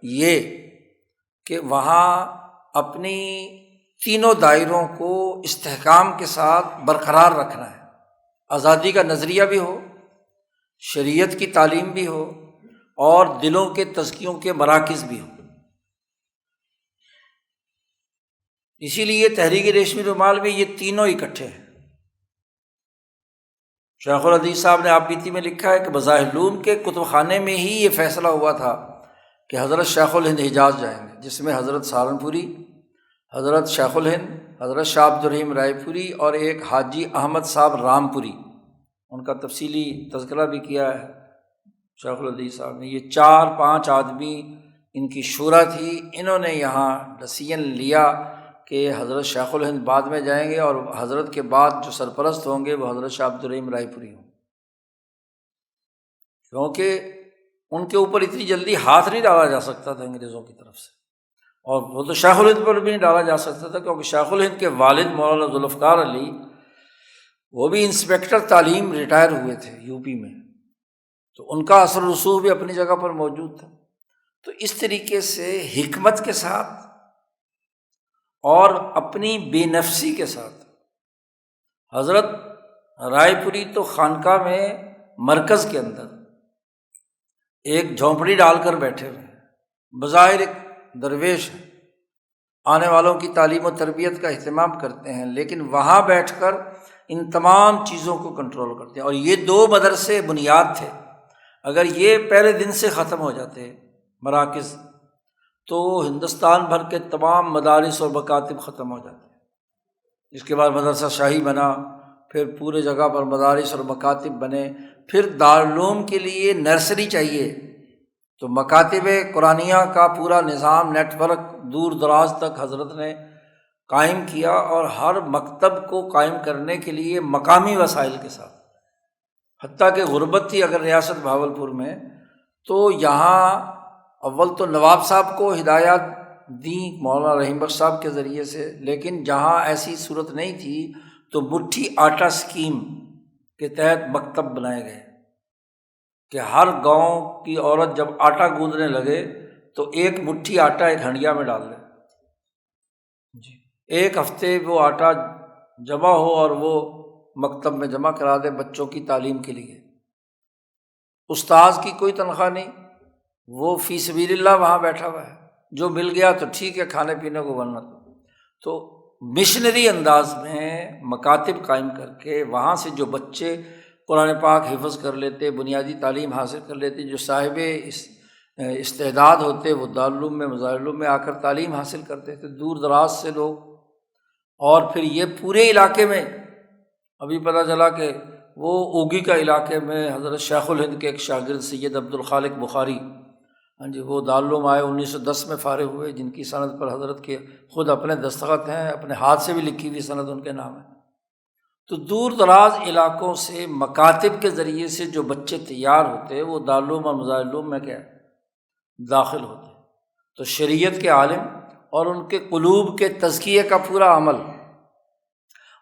یہ کہ وہاں اپنی تینوں دائروں کو استحکام کے ساتھ برقرار رکھنا ہے، آزادی کا نظریہ بھی ہو، شریعت کی تعلیم بھی ہو، اور دلوں کے تزکیوں کے مراکز بھی ہوں۔ اسی لیے تحریک ریشمی رومال میں یہ تینوں اکٹھے ہیں۔ شیخ الحدیث صاحب نے آپ بیتی میں لکھا ہے کہ مظاہر العلوم کے کتب خانے میں ہی یہ فیصلہ ہوا تھا کہ حضرت شیخ الہند حجاز جائیں گے، جس میں حضرت سہارنپوری، حضرت شیخ الہند، حضرت شاہ عبد الرحیم رائے پوری، اور ایک حاجی احمد صاحب رامپوری، ان کا تفصیلی تذکرہ بھی کیا ہے شیخ الحدیث صاحب نے۔ یہ 4-5 آدمی ان کی شورا تھی، انہوں نے یہاں ڈسیژن لیا کہ حضرت شیخ الہند بعد میں جائیں گے، اور حضرت کے بعد جو سرپرست ہوں گے وہ حضرت شاہ عبد الرحیم رائے پوری ہوں، کیونکہ ان کے اوپر اتنی جلدی ہاتھ نہیں ڈالا جا سکتا تھا انگریزوں کی طرف سے، اور وہ تو شیخ الہند پر بھی نہیں ڈالا جا سکتا تھا، کیونکہ شیخ الہند کے والد مولانا ذوالفقار علی وہ بھی انسپکٹر تعلیم ریٹائر ہوئے تھے یو پی میں، تو ان کا اثر و رسوخ بھی اپنی جگہ پر موجود تھا۔ تو اس طریقے سے حکمت کے ساتھ اور اپنی بے نفسی کے ساتھ حضرت رائے پوری تو خانقاہ میں مرکز کے اندر ایک جھونپڑی ڈال کر بیٹھے ہوئے ہیں، بظاہر ایک درویش ہیں، آنے والوں کی تعلیم و تربیت کا اہتمام کرتے ہیں، لیکن وہاں بیٹھ کر ان تمام چیزوں کو کنٹرول کرتے ہیں۔ اور یہ 2 مدرسے بنیاد تھے، اگر یہ پہلے دن سے ختم ہو جاتے مراکز تو ہندوستان بھر کے تمام مدارس اور مکاتب ختم ہو جاتے۔ اس کے بعد مدرسہ شاہی بنا، پھر پورے جگہ پر مدارس اور مکاتب بنے، پھر دارالعلوم کے لیے نرسری چاہیے، تو مکاتب قرآنیہ کا پورا نظام نیٹ ورک دور دراز تک حضرت نے قائم کیا، اور ہر مکتب کو قائم کرنے کے لیے مقامی وسائل کے ساتھ، حتیٰ کہ غربت تھی اگر ریاست بھاولپور میں، تو یہاں اول تو نواب صاحب کو ہدایات دیں مولانا رحیم بخش صاحب کے ذریعے سے، لیکن جہاں ایسی صورت نہیں تھی تو مٹھی آٹا اسکیم کے تحت مکتب بنائے گئے کہ ہر گاؤں کی عورت جب آٹا گوندنے لگے تو ایک مٹھی آٹا ایک ہنڈیا میں ڈال دے، ایک ہفتے وہ آٹا جمع ہو اور وہ مکتب میں جمع کرا دے بچوں کی تعلیم کے لیے۔ استاذ کی کوئی تنخواہ نہیں، وہ فی سبیل اللہ وہاں بیٹھا ہوا ہے، جو مل گیا تو ٹھیک ہے کھانے پینے کو، ورنہ تو مشنری انداز میں مکاتب قائم کر کے وہاں سے جو بچے قرآن پاک حفظ کر لیتے، بنیادی تعلیم حاصل کر لیتے، جو صاحب استعداد ہوتے، وہ دارالعلوم میں مظاہرالعلوم میں آ کر تعلیم حاصل کرتے تھے، دور دراز سے لوگ۔ اور پھر یہ پورے علاقے میں ابھی پتہ چلا کہ وہ اوگی کا علاقے میں حضرت شیخ الہند کے ایک شاگرد سید عبد الخالق بخاری، وہ دارالعلوم آئے 1910 میں فارغ ہوئے، جن کی سند پر حضرت کے خود اپنے دستخط ہیں، اپنے ہاتھ سے بھی لکھی ہوئی سند ان کے نام ہے۔ تو دور دراز علاقوں سے مکاتب کے ذریعے سے جو بچے تیار ہوتے وہ دارالعلوم اور مظاہرالعلوم میں کیا داخل ہوتے، تو شریعت کے عالم اور ان کے قلوب کے تزکیے کا پورا عمل،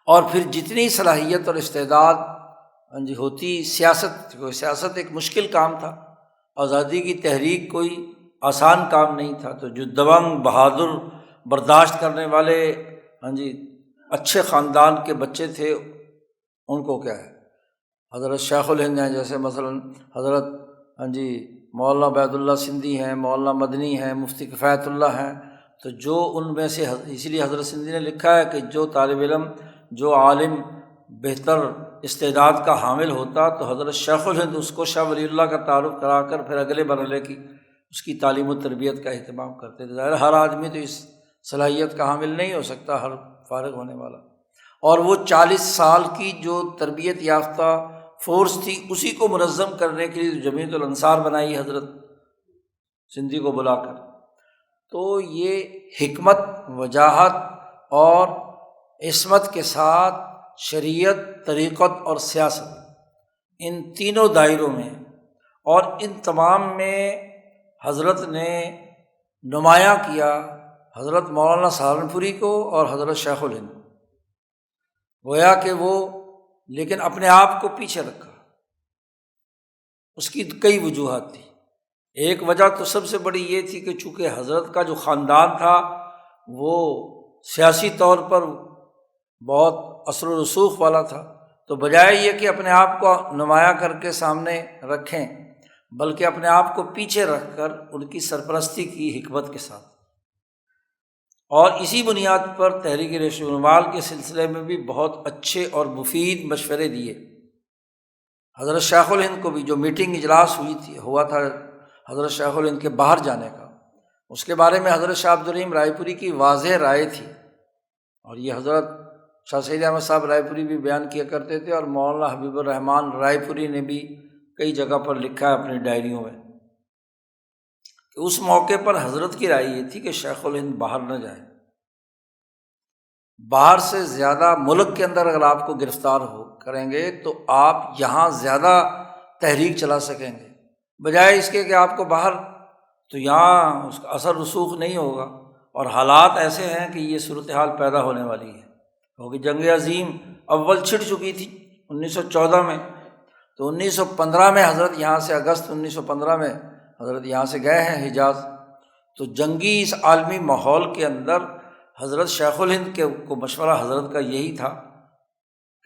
اور پھر جتنی صلاحیت اور استعداد ہوتی، سیاست ایک مشکل کام تھا، آزادی کی تحریک کوئی آسان کام نہیں تھا، تو جو دبنگ بہادر برداشت کرنے والے اچھے خاندان کے بچے تھے، ان کو کیا ہے حضرت شیخ الہند ہیں، جیسے مثلاً حضرت مولانا عبید اللہ سندھی ہیں، مولانا مدنی ہیں، مفتی کفایت اللہ ہیں، تو جو ان میں سے، اس لیے حضرت سندھی نے لکھا ہے کہ جو طالب علم، جو عالم بہتر استعداد کا حامل ہوتا تو حضرت شیخ الہند اس کو شاہ ولی اللہ کا تعارف کرا کر پھر اگلے مرحلے کی اس کی تعلیم و تربیت کا اہتمام کرتے تھے۔ ظاہر ہر آدمی تو اس صلاحیت کا حامل نہیں ہو سکتا، ہر فارغ ہونے والا، اور وہ 40 سال کی جو تربیت یافتہ فورس تھی اسی کو منظم کرنے کے لیے جمیعت الانصار بنائی حضرت سندھی کو بلا کر۔ تو یہ حکمت، وجاہت اور عصمت کے ساتھ شریعت، طریقت اور سیاست، ان تینوں دائروں میں اور ان تمام میں حضرت نے نمایاں کیا حضرت مولانا سہارنپوری کو اور حضرت شیخ الہند، گویا کہ وہ لیکن اپنے آپ کو پیچھے رکھا۔ اس کی کئی وجوہات تھی، ایک وجہ تو سب سے بڑی یہ تھی کہ چونکہ حضرت کا جو خاندان تھا وہ سیاسی طور پر بہت اثر و رسوخ والا تھا، تو بجائے یہ کہ اپنے آپ کو نمایاں کر کے سامنے رکھیں، بلکہ اپنے آپ کو پیچھے رکھ کر ان کی سرپرستی کی حکمت کے ساتھ، اور اسی بنیاد پر تحریک ریش و نمال کے سلسلے میں بھی بہت اچھے اور مفید مشورے دیے۔ حضرت شیخ الہند کو بھی جو میٹنگ اجلاس ہوا تھا حضرت شیخ الہند کے باہر جانے کا، اس کے بارے میں حضرت شاہ عبد الرحیم رائے پوری کی واضح رائے تھی، اور یہ حضرت شاہ سید احمد صاحب رائے پوری بھی بیان کیا کرتے تھے، اور مولانا حبیب الرحمن رائے پوری نے بھی کئی جگہ پر لکھا ہے اپنی ڈائریوں میں کہ اس موقع پر حضرت کی رائے یہ تھی کہ شیخ الہند باہر نہ جائیں، باہر سے زیادہ ملک کے اندر اگر آپ کو گرفتار کریں گے تو آپ یہاں زیادہ تحریک چلا سکیں گے، بجائے اس کے کہ آپ کو باہر، تو یہاں اس کا اثر رسوخ نہیں ہوگا، اور حالات ایسے ہیں کہ یہ صورتحال پیدا ہونے والی ہے، کیونکہ جنگ عظیم اول چھڑ چکی تھی 1914 میں، تو 1915 میں حضرت یہاں سے اگست 1915 میں حضرت یہاں سے گئے ہیں حجاز، تو جنگی اس عالمی ماحول کے اندر حضرت شیخ الہند کے کو مشورہ حضرت کا یہی تھا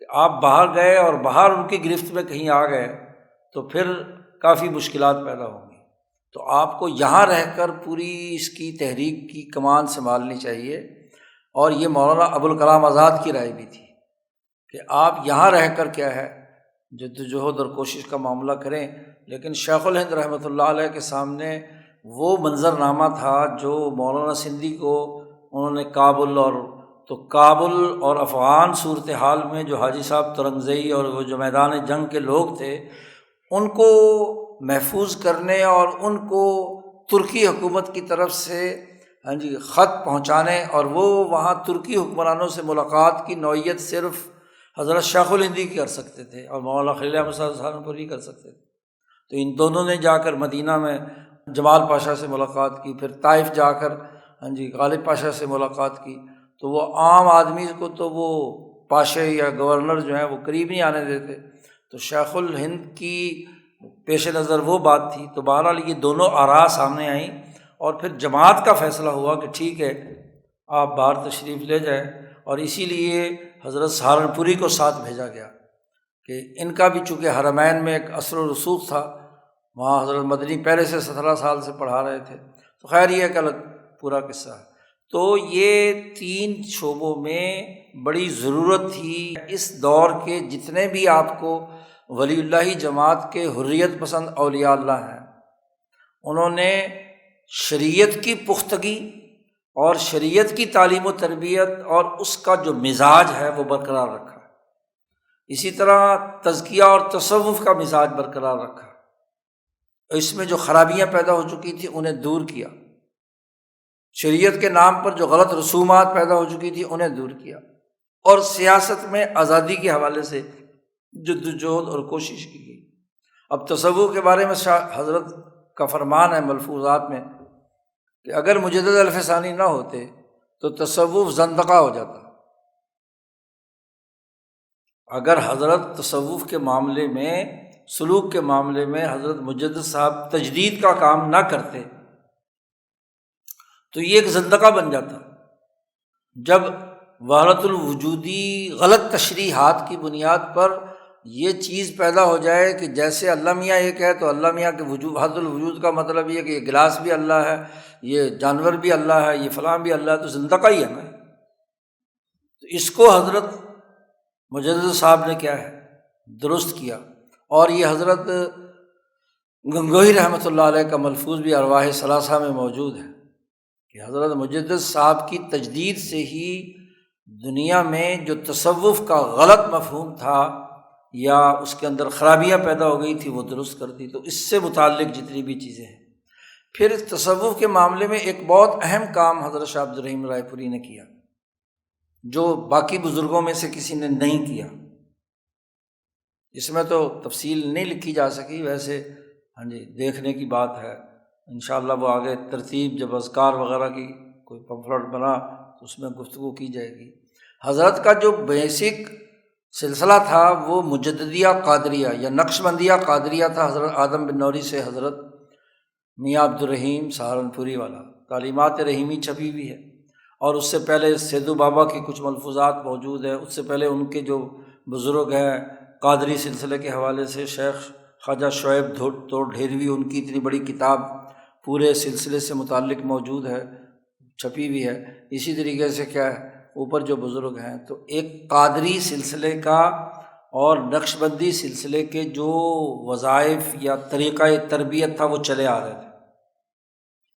کہ آپ باہر گئے اور باہر ان کی گرفت میں کہیں آ گئے تو پھر کافی مشکلات پیدا ہوں گی، تو آپ کو یہاں رہ کر پوری اس کی تحریک کی کمان سنبھالنی چاہیے۔ اور یہ مولانا ابوالکلام آزاد کی رائے بھی تھی کہ آپ یہاں رہ کر کیا ہے جدوجہد اور کوشش کا معاملہ کریں، لیکن شیخ الہند رحمۃ اللہ علیہ کے سامنے وہ منظرنامہ تھا جو مولانا سندھی کو انہوں نے کابل اور افغان صورتحال میں جو حاجی صاحب ترنگزئی اور وہ جو میدان جنگ کے لوگ تھے ان کو محفوظ کرنے اور ان کو ترکی حکومت کی طرف سے خط پہنچانے، اور وہ وہاں ترکی حکمرانوں سے ملاقات کی نوعیت صرف حضرت شیخ الہندی کر سکتے تھے اور مولانا خلیل احمد صاحب سہارنپوری کر سکتے تھے، تو ان دونوں نے جا کر مدینہ میں جمال پاشا سے ملاقات کی، پھر طائف جا کر غالب پاشا سے ملاقات کی، تو وہ عام آدمی کو تو وہ پاشے یا گورنر جو ہیں وہ قریب نہیں آنے دیتے، تو شیخ الہند کی پیش نظر وہ بات تھی، تو بہرحال یہ دونوں آراء سامنے آئیں، اور پھر جماعت کا فیصلہ ہوا کہ ٹھیک ہے آپ باہر تشریف لے جائیں، اور اسی لیے حضرت سہارنپوری کو ساتھ بھیجا گیا کہ ان کا بھی چونکہ حرمین میں ایک اثر و رسوخ تھا، وہاں حضرت مدنی پہلے سے 17 سال سے پڑھا رہے تھے، تو خیر یہ ایک الگ پورا قصہ ہے۔ تو یہ تین شعبوں میں بڑی ضرورت تھی۔ اس دور کے جتنے بھی آپ کو ولی اللہ جماعت کے حریت پسند اولیاء اللہ ہیں، انہوں نے شریعت کی پختگی اور شریعت کی تعلیم و تربیت اور اس کا جو مزاج ہے وہ برقرار رکھا۔ اسی طرح تزکیہ اور تصوف کا مزاج برقرار رکھا، اس میں جو خرابیاں پیدا ہو چکی تھیں انہیں دور کیا، شریعت کے نام پر جو غلط رسومات پیدا ہو چکی تھی انہیں دور کیا، اور سیاست میں آزادی کے حوالے سے جدوجہد اور کوشش کی گئی۔ اب تصوف کے بارے میں حضرت کا فرمان ہے ملفوظات میں کہ اگر مجدد الف ثانی نہ ہوتے تو تصوف زندقہ ہو جاتا۔ اگر حضرت تصوف کے معاملے میں، سلوک کے معاملے میں حضرت مجدد صاحب تجدید کا کام نہ کرتے تو یہ ایک زندقہ بن جاتا۔ جب وحدت الوجودی غلط تشریحات کی بنیاد پر یہ چیز پیدا ہو جائے کہ جیسے اللہ میاں ایک ہے تو اللہ میاں کے وجود، وحدت الوجود کا مطلب یہ کہ یہ گلاس بھی اللہ ہے، یہ جانور بھی اللہ ہے، یہ فلاں بھی اللہ ہے، تو زندقہ ہی ہے نا۔ تو اس کو حضرت مجدد صاحب نے کیا ہے درست کیا، اور یہ حضرت گنگوہی رحمۃ اللہ علیہ کا ملفوظ بھی ارواح ثلاثہ میں موجود ہے کہ حضرت مجدد صاحب کی تجدید سے ہی دنیا میں جو تصوف کا غلط مفہوم تھا یا اس کے اندر خرابیاں پیدا ہو گئی تھی وہ درست کر دی۔ تو اس سے متعلق جتنی بھی چیزیں ہیں، پھر تصوف کے معاملے میں ایک بہت اہم کام حضرت شاہ عبد الرحیم رائے پوری نے کیا جو باقی بزرگوں میں سے کسی نے نہیں کیا۔ اس میں تو تفصیل نہیں لکھی جا سکی، ویسے ہاں جی دیکھنے کی بات ہے، انشاءاللہ وہ آگے ترتیب جب اذکار وغیرہ کی کوئی پمفلٹ بنا تو اس میں گفتگو کی جائے گی۔ حضرت کا جو بیسک سلسلہ تھا وہ مجددیہ قادریہ یا نقشبندیہ قادریہ تھا، حضرت آدم بن نوری سے حضرت میاں عبد الرحیم سہارنپوری والا۔ تعلیمات رحیمی چھپی ہوئی ہے، اور اس سے پہلے سیدو بابا کی کچھ ملفوظات موجود ہیں، اس سے پہلے ان کے جو بزرگ ہیں قادری سلسلے کے حوالے سے شیخ خواجہ شعیب توڑ ڈھیروی، ان کی اتنی بڑی کتاب پورے سلسلے سے متعلق موجود ہے، چھپی ہوئی ہے۔ اسی طریقے سے کیا ہے اوپر جو بزرگ ہیں، تو ایک قادری سلسلے کا اور نقشبندی سلسلے کے جو وظائف یا طریقہ تربیت تھا وہ چلے آ رہے تھے۔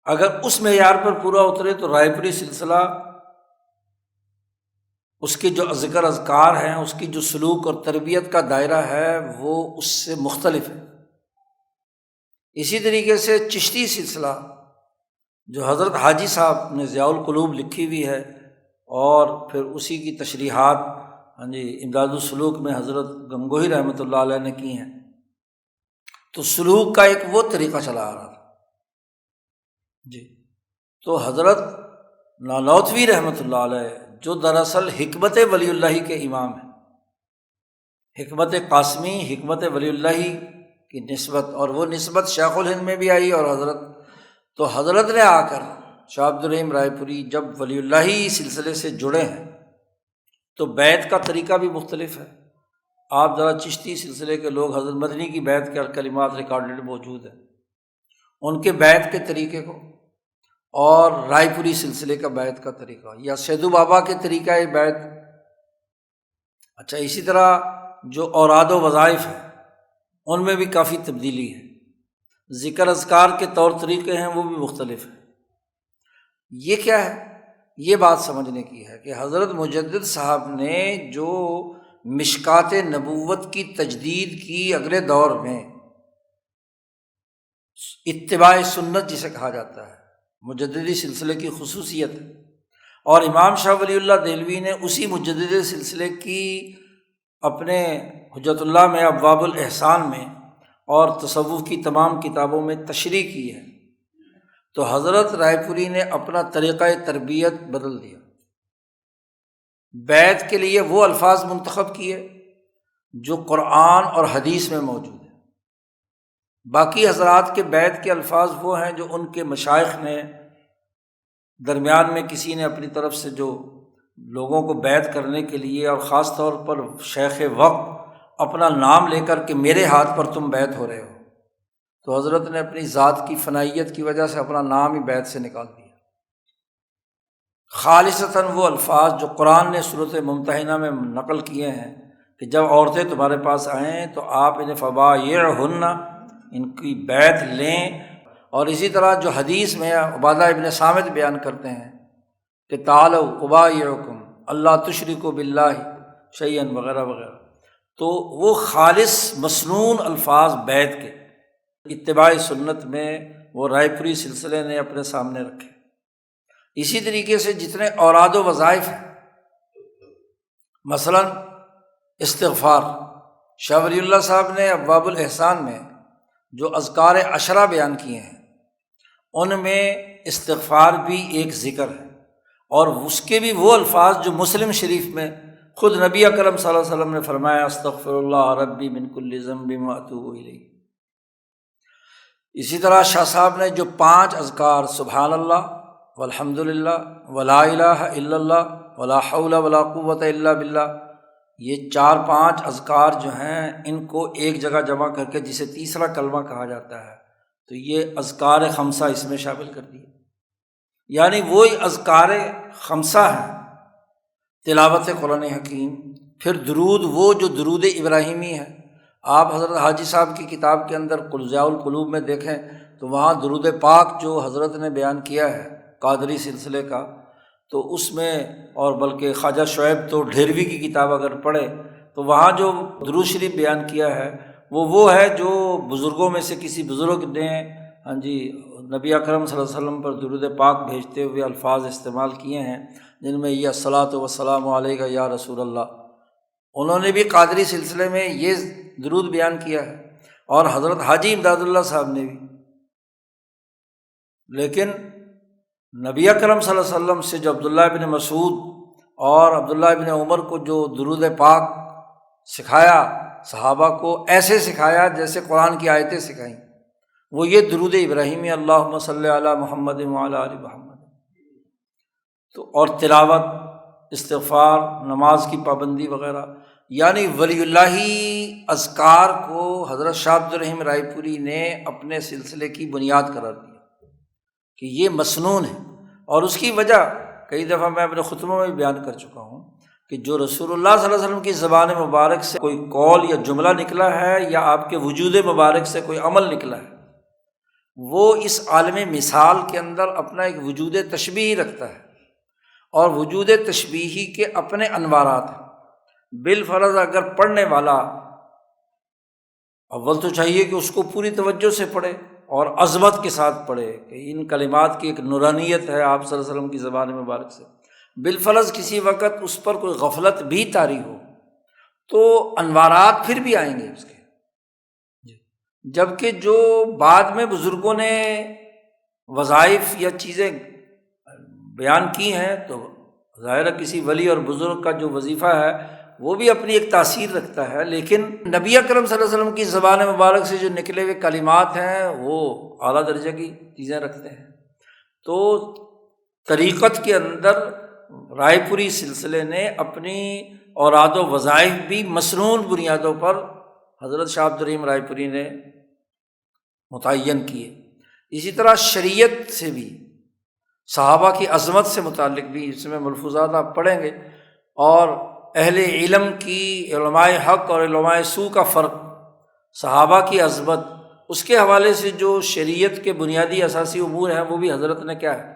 اگر اس معیار پر پورا اترے تو رائے پوری سلسلہ، اس کے جو ذکر اذکار ہیں، اس کی جو سلوک اور تربیت کا دائرہ ہے وہ اس سے مختلف ہے۔ اسی طریقے سے چشتی سلسلہ جو حضرت حاجی صاحب نے ضیاء القلوب لکھی ہوئی ہے، اور پھر اسی کی تشریحات ہاں جی امداد السلوک میں حضرت گنگوہی رحمۃ اللہ علیہ نے کی ہیں، تو سلوک کا ایک وہ طریقہ چلا آ رہا تھا جی۔ تو حضرت نانوتوی رحمۃ اللہ علیہ جو دراصل حکمت ولی اللہ کے امام ہیں، حکمت قاسمی، حکمت ولی اللہ کی نسبت، اور وہ نسبت شیخ الہند میں بھی آئی، اور حضرت نے آ کر شاہ عبد الرحیم رائے پوری جب ولی اللہ سلسلے سے جڑے ہیں تو بیعت کا طریقہ بھی مختلف ہے۔ آپ ذرا چشتی سلسلے کے لوگ حضرت مدنی کی بیعت کے کلمات ریکارڈڈ موجود ہیں، ان کے بیعت کے طریقے کو، اور رائے پوری سلسلے کا بیعت کا طریقہ، یا سیدو بابا کے طریقہ بیعت۔ اچھا، اسی طرح جو اوراد و وظائف ہیں ان میں بھی کافی تبدیلی ہے، ذکر اذکار کے طور طریقے ہیں وہ بھی مختلف ہیں۔ یہ کیا ہے؟ یہ بات سمجھنے کی ہے کہ حضرت مجدد صاحب نے جو مشکات نبوت کی تجدید کی اگلے دور میں، اتباع سنت جسے کہا جاتا ہے، مجددی سلسلے کی خصوصیت، اور امام شاہ ولی اللہ دہلوی نے اسی مجددی سلسلے کی اپنے حجت اللہ میں، ابواب الاحسان میں اور تصوف کی تمام کتابوں میں تشریح کی ہے۔ تو حضرت رائے پوری نے اپنا طریقہ تربیت بدل دیا، بیعت کے لیے وہ الفاظ منتخب کیے جو قرآن اور حدیث میں موجود ہیں۔ باقی حضرات کے بیعت کے الفاظ وہ ہیں جو ان کے مشائخ نے درمیان میں کسی نے اپنی طرف سے جو لوگوں کو بیعت کرنے کے لیے، اور خاص طور پر شیخ وقت اپنا نام لے کر کہ میرے ہاتھ پر تم بیعت ہو رہے ہو، تو حضرت نے اپنی ذات کی فنائیت کی وجہ سے اپنا نام ہی بیعت سے نکال دیا۔ خالصتاً وہ الفاظ جو قرآن نے سورۃ ممتحنہ میں نقل کیے ہیں کہ جب عورتیں تمہارے پاس آئیں تو آپ انہیں فبایعہن، ان کی بیعت لیں۔ اور اسی طرح جو حدیث میں عبادہ ابن صامت بیان کرتے ہیں کہ تعالوا ابایعکم اللہ تشرکوا باللہ شیئا وغیرہ وغیرہ، تو وہ خالص مسنون الفاظ بیعت کے اتباع سنت میں وہ رائے پوری سلسلے نے اپنے سامنے رکھے۔ اسی طریقے سے جتنے اوراد و وظائف ہیں، مثلاً استغفار، شاہ ولی اللہ صاحب نے ابواب الاحسان میں جو اذکار عشرہ بیان کیے ہیں ان میں استغفار بھی ایک ذکر ہے، اور اس کے بھی وہ الفاظ جو مسلم شریف میں خود نبی اکرم صلی اللہ علیہ وسلم نے فرمایا استغفر اللہ ربی من کل ذنب واتوب الیہ۔ اسی طرح شاہ صاحب نے جو 5 اذکار سبحان اللہ والحمد للہ ولا الہ الا اللہ ولا حول ولا قوۃ الا باللہ، یہ 4-5 اذکار جو ہیں ان کو ایک جگہ جمع کر کے جسے تیسرا کلمہ کہا جاتا ہے، تو یہ اذکار خمسہ اس میں شامل کر دیے، یعنی وہی اذکار خمسہ ہیں، تلاوت قرآن حکیم، پھر درود، وہ جو درود ابراہیمی ہے۔ آپ حضرت حاجی صاحب کی کتاب کے اندر ضیاء القلوب میں دیکھیں تو وہاں درود پاک جو حضرت نے بیان کیا ہے قادری سلسلے کا، تو اس میں، اور بلکہ خواجہ شعیب تو ڈھیروی کی کتاب اگر پڑھے تو وہاں جو درود شریف بیان کیا ہے وہ ہے جو بزرگوں میں سے کسی بزرگ نے نبی اکرم صلی اللہ علیہ وسلم پر درود پاک بھیجتے ہوئے الفاظ استعمال کیے ہیں، جن میں یہ الصلاۃ والسلام علیک یا رسول اللہ، انہوں نے بھی قادری سلسلے میں یہ درود بیان کیا ہے، اور حضرت حاجی امداد اللہ صاحب نے بھی۔ لیکن نبی اکرم صلی اللہ علیہ وسلم سے جو عبداللہ بن مسعود اور عبداللہ بن عمر کو جو درود پاک سکھایا، صحابہ کو ایسے سکھایا جیسے قرآن کی آیتیں سکھائیں، وہ یہ درود ابراہیمی اللہم صلی علی محمد وعلی آل محمد۔ تو اور تلاوت، استغفار، نماز کی پابندی وغیرہ، یعنی ولی اللہ اذکار کو حضرت شاہ عبد الرحیم رائے پوری نے اپنے سلسلے کی بنیاد قرار دیا کہ یہ مسنون ہے، اور اس کی وجہ کئی دفعہ میں اپنے خطبوں میں بھی بیان کر چکا ہوں کہ جو رسول اللہ صلی اللہ علیہ وسلم کی زبان مبارک سے کوئی قول یا جملہ نکلا ہے یا آپ کے وجود مبارک سے کوئی عمل نکلا ہے، وہ اس عالم مثال کے اندر اپنا ایک وجود تشبیہی رکھتا ہے، اور وجود تشبیہی کے اپنے انوارات ہیں۔ بالفرض اگر پڑھنے والا اول تو چاہیے کہ اس کو پوری توجہ سے پڑھے اور عظمت کے ساتھ پڑھے کہ ان کلمات کی ایک نورانیت ہے آپ صلی اللہ علیہ وسلم کی زبان مبارک سے۔ بالفرض کسی وقت اس پر کوئی غفلت بھی طاری ہو تو انوارات پھر بھی آئیں گے اس کے، جبکہ جو بعد میں بزرگوں نے وظائف یا چیزیں بیان کی ہیں تو ظاہر کسی ولی اور بزرگ کا جو وظیفہ ہے وہ بھی اپنی ایک تاثیر رکھتا ہے، لیکن نبی اکرم صلی اللہ علیہ وسلم کی زبان مبارک سے جو نکلے ہوئے کلمات ہیں وہ اعلیٰ درجے کی چیزیں رکھتے ہیں۔ تو طریقت کے اندر رائے پوری سلسلے نے اپنی اوراد و وظائف بھی مسنون بنیادوں پر حضرت شاہ عبد الرحیم رائے پوری نے متعین کیے۔ اسی طرح شریعت سے بھی، صحابہ کی عظمت سے متعلق بھی اس میں ملفوظات آپ پڑھیں گے، اور اہل علم کی، علماء حق اور علماء سو کا فرق، صحابہ کی عظمت، اس کے حوالے سے جو شریعت کے بنیادی اساسی امور ہیں وہ بھی حضرت نے کیا ہے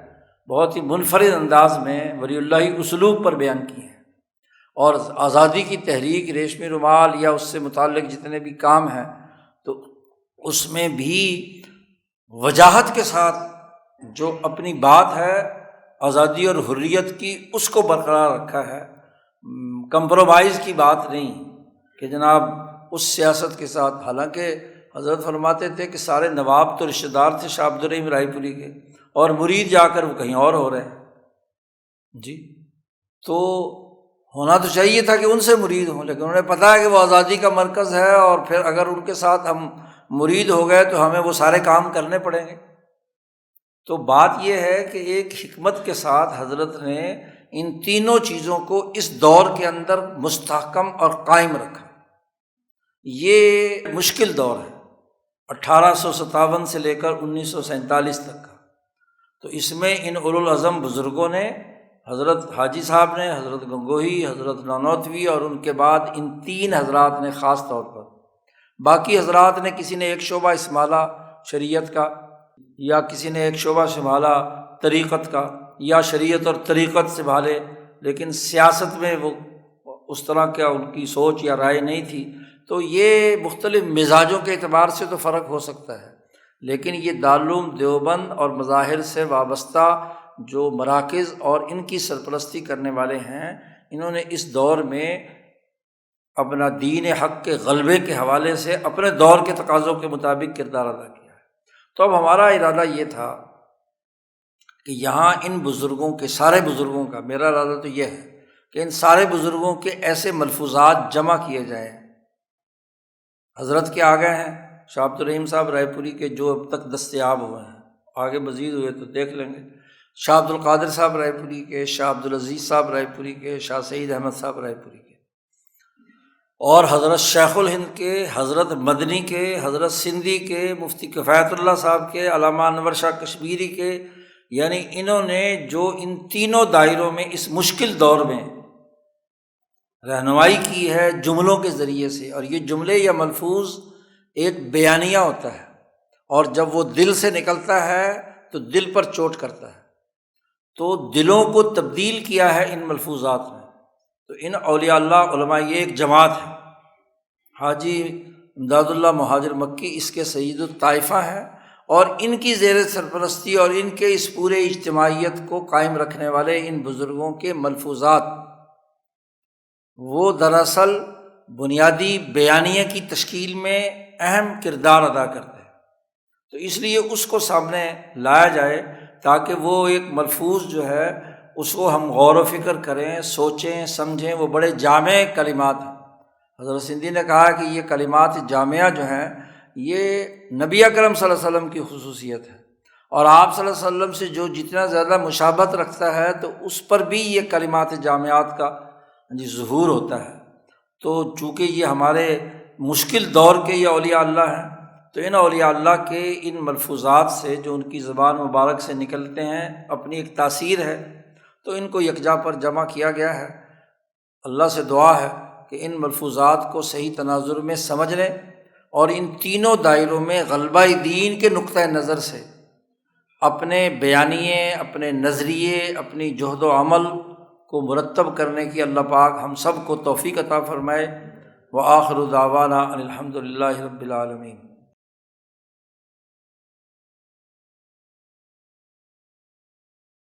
بہت ہی منفرد انداز میں ولی اللہ اسلوب پر بیان کیے ہیں۔ اور آزادی کی تحریک، ریشمی رومال یا اس سے متعلق جتنے بھی کام ہیں تو اس میں بھی وجاہت کے ساتھ جو اپنی بات ہے آزادی اور حریت کی اس کو برقرار رکھا ہے، کمپرومائز کی بات نہیں کہ جناب اس سیاست کے ساتھ۔ حالانکہ حضرت فرماتے تھے کہ سارے نواب تو رشتہ دار تھے شاہ عبد الرحیم رائے پوری کے، اور مرید جا کر وہ کہیں اور ہو رہے ہیں جی، تو ہونا تو چاہیے تھا کہ ان سے مرید ہوں، لیکن انہوں نے پتہ ہے کہ وہ آزادی کا مرکز ہے، اور پھر اگر ان کے ساتھ ہم مرید ہو گئے تو ہمیں وہ سارے کام کرنے پڑیں گے۔ تو بات یہ ہے کہ ایک حکمت کے ساتھ حضرت نے ان تینوں چیزوں کو اس دور کے اندر مستحکم اور قائم رکھا۔ یہ مشکل دور ہے 1857 سے لے کر 1947 تک کا، تو اس میں ان اولو العزم بزرگوں نے حضرت حاجی صاحب نے، حضرت گنگوہی، حضرت نانوتوی اور ان کے بعد ان 3 حضرات نے خاص طور پر، باقی حضرات نے کسی نے ایک شعبہ سنبھالا شریعت کا، یا کسی نے ایک شعبہ سنبھالا طریقت کا، یا شریعت اور طریقت سنبھالے، لیکن سیاست میں وہ اس طرح کا ان کی سوچ یا رائے نہیں تھی۔ تو یہ مختلف مزاجوں کے اعتبار سے تو فرق ہو سکتا ہے، لیکن یہ دارالعلوم دیوبند اور مظاہر سے وابستہ جو مراکز اور ان کی سرپرستی کرنے والے ہیں، انہوں نے اس دور میں اپنا دین حق کے غلبے کے حوالے سے اپنے دور کے تقاضوں کے مطابق کردار ادا کیا ہے۔ تو اب ہمارا ارادہ یہ تھا کہ یہاں ان بزرگوں کے، سارے بزرگوں کا، میرا ارادہ تو یہ ہے کہ ان سارے بزرگوں کے ایسے ملفوظات جمع کیے جائیں۔ حضرت کے آگے ہیں شاہ عبد الرحیم صاحب رائے پوری کے، جو اب تک دستیاب ہوئے ہیں، آگے مزید ہوئے تو دیکھ لیں گے، شاہ عبد القادر صاحب رائے پوری کے، شاہ عبد العزیز صاحب رائے پوری کے، شاہ سعید احمد صاحب رائے پوری کے، اور حضرت شیخ الہند کے، حضرت مدنی کے، حضرت سندھی کے، مفتی کفایت اللہ صاحب کے، علامہ انور شاہ کشمیری کے، یعنی انہوں نے جو ان تینوں دائروں میں اس مشکل دور میں رہنمائی کی ہے جملوں کے ذریعے سے، اور یہ جملے یا ملفوظ ایک بیانیہ ہوتا ہے، اور جب وہ دل سے نکلتا ہے تو دل پر چوٹ کرتا ہے، تو دلوں کو تبدیل کیا ہے ان ملفوظات میں۔ تو ان اولیاء اللہ علماء یہ ایک جماعت ہے، حاجی امداد اللہ مہاجر مکی اس کے سید الطائفہ ہیں، اور ان کی زیر سرپرستی اور ان کے اس پورے اجتماعیت کو قائم رکھنے والے ان بزرگوں کے ملفوظات، وہ دراصل بنیادی بیانیے کی تشکیل میں اہم کردار ادا کرتے ہیں۔ تو اس لیے اس کو سامنے لایا جائے تاکہ وہ ایک ملفوظ جو ہے اس کو ہم غور و فکر کریں، سوچیں، سمجھیں۔ وہ بڑے جامع کلمات ہیں۔ حضرت سندھی نے کہا کہ یہ کلمات جامعہ جو ہیں یہ نبی اکرم صلی اللہ علیہ وسلم کی خصوصیت ہے، اور آپ صلی اللہ علیہ وسلم سے جو جتنا زیادہ مشابہت رکھتا ہے تو اس پر بھی یہ کلمات جامعات کا ظہور ہوتا ہے۔ تو چونکہ یہ ہمارے مشکل دور کے یہ اولیاء اللہ ہیں، تو ان اولیاء اللہ کے ان ملفوظات سے جو ان کی زبان مبارک سے نکلتے ہیں اپنی ایک تاثیر ہے، تو ان کو یکجا پر جمع کیا گیا ہے۔ اللہ سے دعا ہے کہ ان ملفوظات کو صحیح تناظر میں سمجھ لیں، اور ان تینوں دائروں میں غلبہ دین کے نقطہ نظر سے اپنے بیانیے، اپنے نظریے، اپنی جہد و عمل کو مرتب کرنے کی اللہ پاک ہم سب کو توفیق عطا فرمائے۔ وآخر دعوانا ان الحمد للہ رب العالمین۔